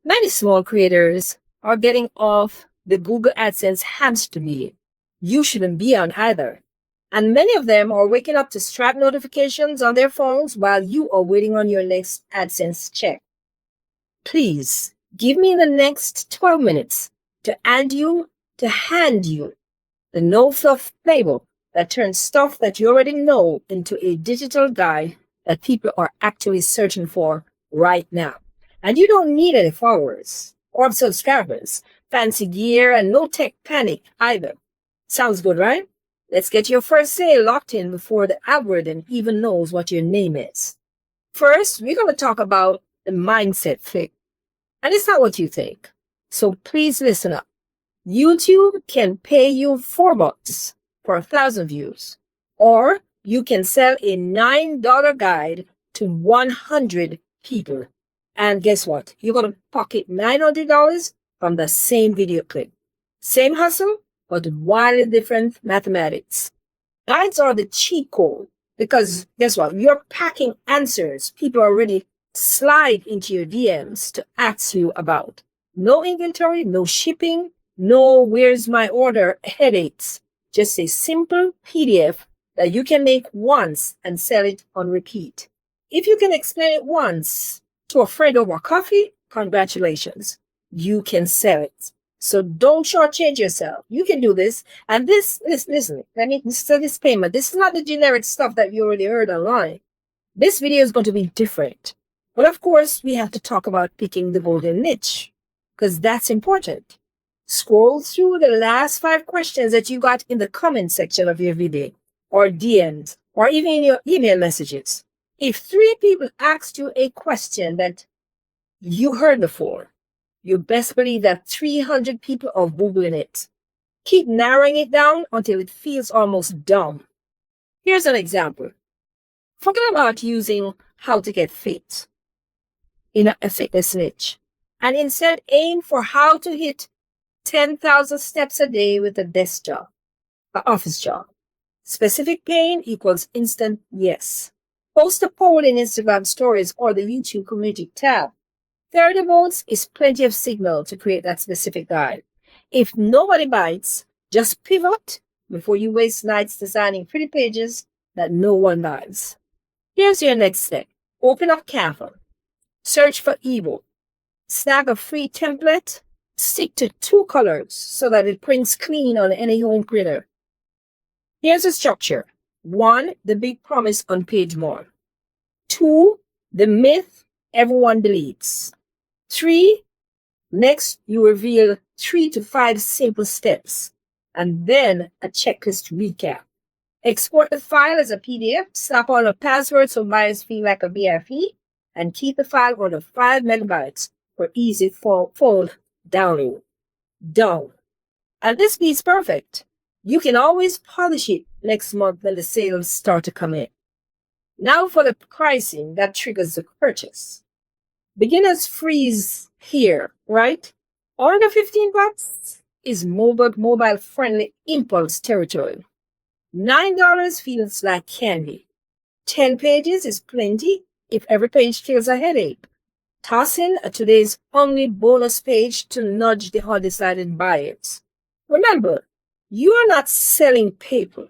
Many small creators are getting off the Google AdSense hamster wheel. You shouldn't be on either. And many of them are waking up to Stripe notifications on their phones while you are waiting on your next AdSense check. Please give me the next 12 minutes to hand you the no-fluff playbook that turns stuff that you already know into a digital guide that people are actually searching for right now. And you don't need any followers or subscribers, fancy gear, and no tech panic either. Sounds good, right? Let's get your first sale locked in before the algorithm even knows what your name is. First, we're going to talk about the mindset flip. And it's not what you think. So please listen up. YouTube can pay you $4 for 1,000 views, or you can sell a $9 guide to 100 people. And guess what? You're going to pocket $900 from the same video clip. Same hustle, but wildly different mathematics. Guides are the cheat code because guess what? You're packing answers people already slide into your DMs to ask you about. No inventory, no shipping, no where's my order headaches. Just a simple PDF that you can make once and sell it on repeat. If you can explain it once to a friend over coffee, congratulations. You can sell it. So don't shortchange yourself. You can do this. And listen, let me say this payment. This is not the generic stuff that you already heard online. This video is going to be different. But of course, we have to talk about picking the golden niche because that's important. Scroll through the last 5 questions that you got in the comment section of your video or DMs or even in your email messages. If 3 people asked you a question that you heard before, you best believe that 300 people are Googling it. Keep narrowing it down until it feels almost dumb. Here's an example. Forget about using how to get fit in a fitness niche, and instead aim for how to hit 10,000 steps a day with a desk job, an office job. Specific pain equals instant yes. Post a poll in Instagram stories or the YouTube community tab. 30 votes is plenty of signal to create that specific guide. If nobody bites, just pivot before you waste nights designing pretty pages that no one buys. Here's your next step. Open up Canva. Search for ebook. Snag a free template. Stick to 2 colors so that it prints clean on any home printer. Here's the structure. 1, the big promise on page 1. 2, the myth everyone deletes. 3, next you reveal 3 to 5 simple steps and then a checklist recap. Export the file as a PDF, slap on a password so buyers feel like a VIP, and keep the file under 5 megabytes for easy full download. Done. And this piece perfect. You can always polish it next month when the sales start to come in. Now for the pricing that triggers the purchase. Beginners freeze here, right? Under $15 is mobile friendly impulse territory. $9 feels like candy. 10 pages is plenty if every page feels a headache. Toss in today's only bonus page to nudge the undecided buyers. Remember, you are not selling paper.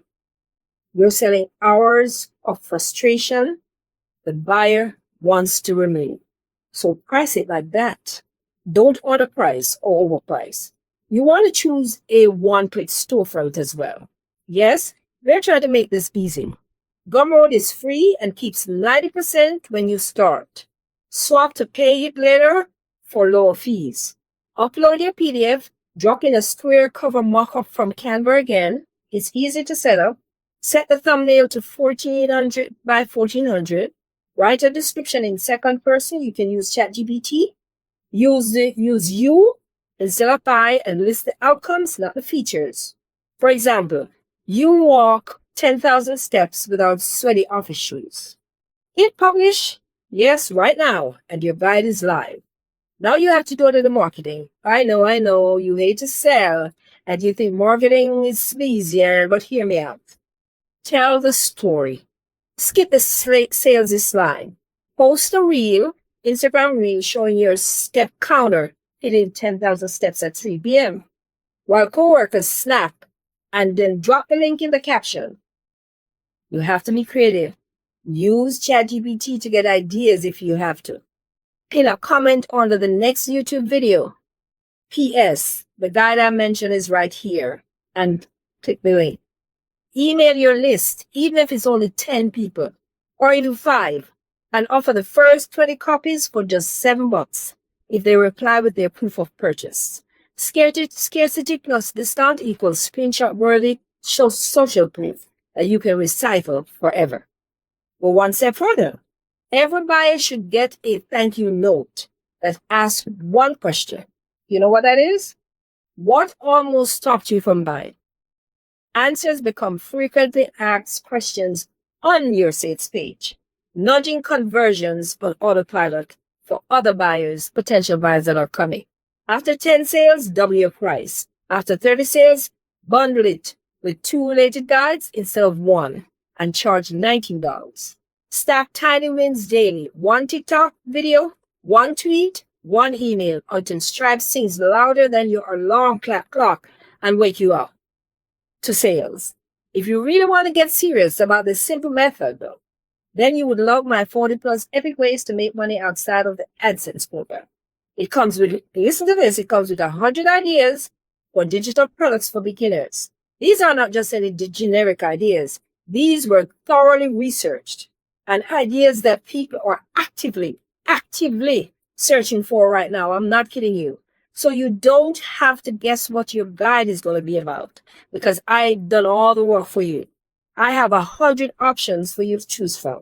You're selling hours of frustration the buyer wants to remove. So price it like that. Don't underprice or overprice. You want to choose a one-click storefront as well. Yes, we're trying to make this easy. Gumroad is free and keeps 90% when you start. Swap to Payhip later for lower fees. Upload your PDF, drop in a square cover mockup from Canva again. It's easy to set up. Set the thumbnail to 1400 by 1400. Write a description in second person. You can use ChatGPT. Use you instead of I and list the outcomes, not the features. For example, you walk 10,000 steps without sweaty office shoes. Hit publish. Yes, right now, and your guide is live. Now you have to go to the marketing. I know, you hate to sell, and you think marketing is sleazier, but hear me out. Tell the story. Skip the sales line. Post a reel Instagram Reels showing your step counter hitting 10,000 steps at 3 p.m. while coworkers snap and then drop the link in the caption. You have to be creative. Use ChatGPT to get ideas if you have to. Pin a comment under the next YouTube video. P.S. The guide I mentioned is right here. And click the link. Email your list, even if it's only 10 people, or even 5, and offer the first 20 copies for just $7 if they reply with their proof of purchase. Scarcity plus discount equals screenshot-worthy social proof that you can recycle forever. Go one step further. Every buyer should get a thank you note that asks one question. You know what that is? What almost stopped you from buying? Answers become frequently asked questions on your sales page, nudging conversions on autopilot for other buyers, potential buyers that are coming. After 10 sales, double your price. After 30 sales, bundle it with 2 related guides instead of 1 and charge $19. Stack tiny wins daily. 1 TikTok video, 1 tweet, 1 email until Stripe sings louder than your alarm clock and wake you up to sales. If you really want to get serious about this simple method, though, then you would love my 40 plus epic ways to make money outside of the AdSense program. It comes with, listen to this, it comes with 100 ideas for digital products for beginners. These are not just any generic ideas. These were thoroughly researched and ideas that people are actively searching for right now. I'm not kidding you. So you don't have to guess what your guide is going to be about because I've done all the work for you. I have 100 options for you to choose from.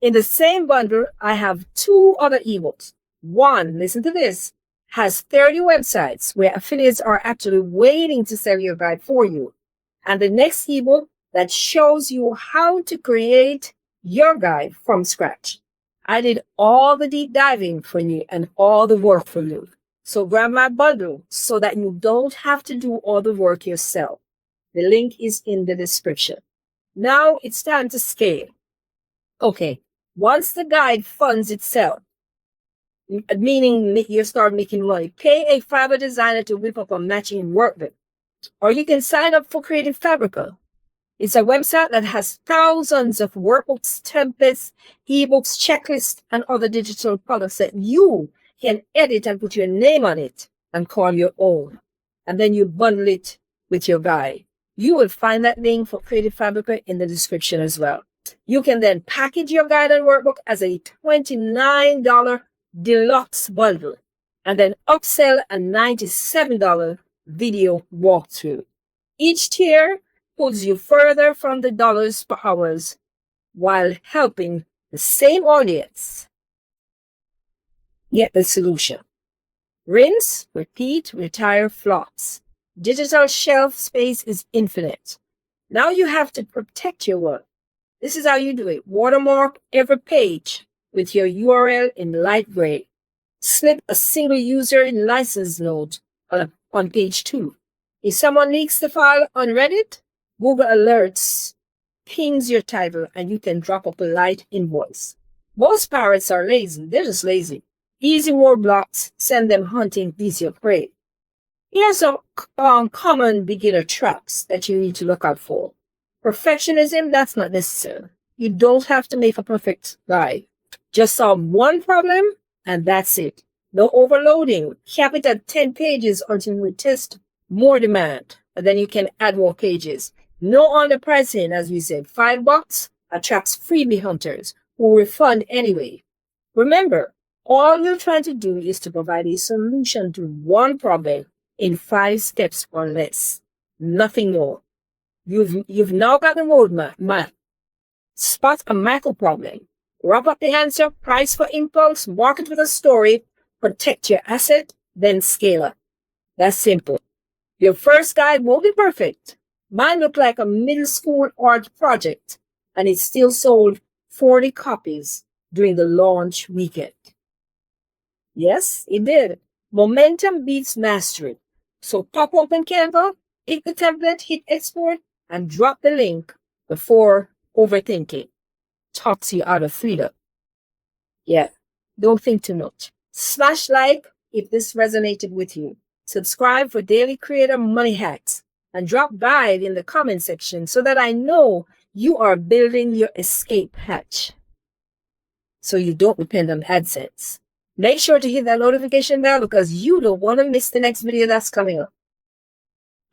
In the same bundle, I have 2 other ebooks. One, listen to this, has 30 websites where affiliates are actually waiting to sell your guide for you. And the next ebook that shows you how to create your guide from scratch. I did all the deep diving for you and all the work for you. So grab my bundle so that you don't have to do all the work yourself. The link is in the description. Now it's time to scale. Okay, once the guide funds itself, meaning you start making money, pay a Fiverr designer to whip up a matching workbook. Or you can sign up for Creative Fabrica. It's a website that has thousands of workbooks, templates, ebooks, checklists, and other digital products that you can edit and put your name on it and call your own. And then you bundle it with your guide. You will find that link for Creative Fabrica in the description as well. You can then package your guide and workbook as a $29 deluxe bundle and then upsell a $97 video walkthrough. Each tier pulls you further from the dollars per hours while helping the same audience get the solution. Rinse, repeat, retire, flops. Digital shelf space is infinite. Now you have to protect your work. This is how you do it. Watermark every page with your URL in light gray. Slip a single user in license note on page 2. If someone leaks the file on Reddit, Google Alerts pings your title and you can drop up a light invoice. Most pirates are lazy. They're just lazy. Easy word blocks send them hunting easier prey. Here's some common beginner traps that you need to look out for. Perfectionism, that's not necessary. You don't have to make a perfect guide. Just solve one problem and that's it. No overloading. Cap it at 10 pages until you test more demand. And then you can add more pages. No underpricing, as we said. $5 attracts freebie hunters who refund anyway. Remember, all you're trying to do is to provide a solution to one problem in 5 steps or less. Nothing more. You've now got the roadmap. Spot a macro problem. Wrap up the answer, price for impulse, market with a story, protect your asset, then scale up. That's simple. Your first guide won't be perfect. Mine looked like a middle school art project, and it still sold 40 copies during the launch weekend. Yes, it did. Momentum beats mastery. So pop open Canva, hit the template, hit export, and drop the link before overthinking talks you out of freedom. Yeah, Don't think too much. Smash like if this resonated with you. Subscribe for daily creator money hacks and drop guide in the comment section so that I know you are building your escape hatch so you don't depend on AdSense. Make sure to hit that notification bell because you don't want to miss the next video that's coming up.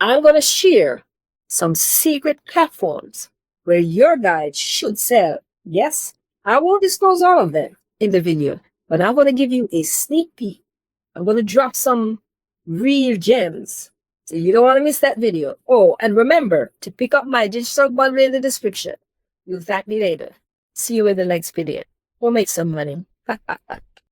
I'm going to share some secret platforms where your guide should sell. Yes, I won't disclose all of them in the video, but I'm going to give you a sneak peek. I'm going to drop some real gems. So you don't want to miss that video. Oh, and remember to pick up my digital bundle in the description. You'll thank me later. See you in the next video. We'll make some money.